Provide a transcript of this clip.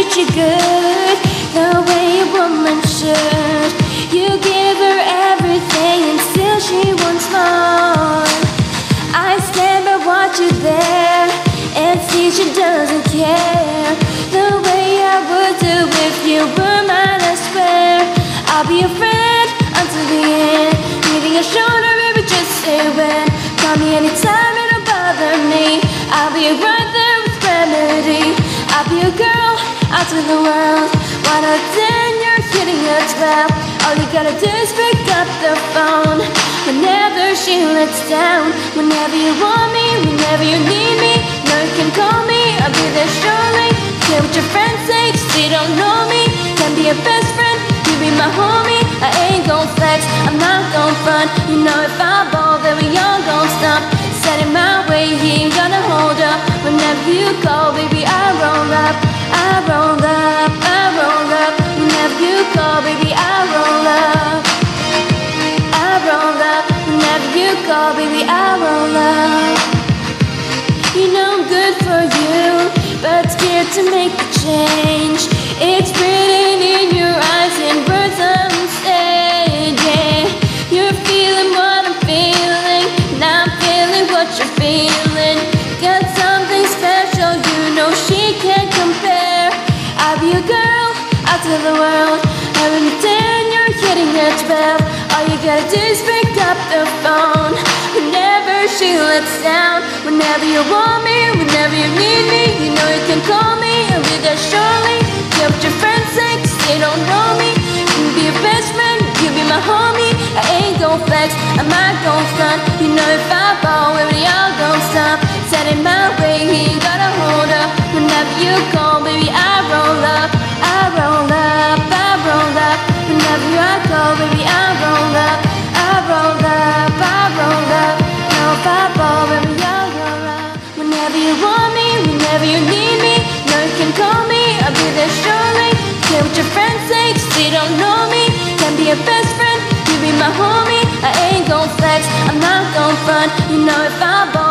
treat you good, the way a woman should. You give her everything and still she wants more. I stand by watch you there and see she doesn't care. The way I would do if you were mine, I swear. I'll be a friend until the end, needing a shoulder if you just say when. Call me anytime, it'll bother me. I'll be right there with remedy. I'll be a girl out to the world. 1 out of 10, you're hitting a 12. All you gotta do is pick up the phone whenever she lets down. Whenever you want me, whenever you need me, know you can call me, I'll be there surely. Care what your friends say, 'cause they don't know me. Can be a best friend, you be my homie. I ain't gon' flex, I'm not gon' front. You know if I ball, then we all gon' stomp. Set it my way, he ain't gonna hold up. Whenever you call, baby, I roll up. I roll up, I roll up. Whenever you call, baby, I roll up. I roll up. Whenever you call, baby, I roll up. You know I'm good for you, but scared to make the change. It's written in your eyes and words unsaid, yeah. You're feeling what I'm feeling, and I'm feeling what you're feeling. Got something special, you know she can't compare. I'll be a girl out to the world. Having a 10, you're hitting a 12. All you gotta do is pick up the phone whenever she lets down. Whenever you want me, whenever you need me, you know you can call me, I'll be there surely. Care what your friends say, 'cause they don't know me. You be your best friend, you be my homie. I ain't gon' flex, I'm not gon' front. You know if I ball, we all gon' stop. Set it my way, he ain't gotta hold up. Whenever you call, baby, I roll up. I roll up, I roll up. Whenever I call, baby, I roll up. I roll up, I roll up. Now if I ball, baby, I'll roll up. Whenever you want me, whenever you need me, know you can call me, I'll be there surely. Care what your friends say, 'cause they don't know me. Can be a best friend, you be my homie. I ain't gon' flex, I'm not gon' front. You know if I ball,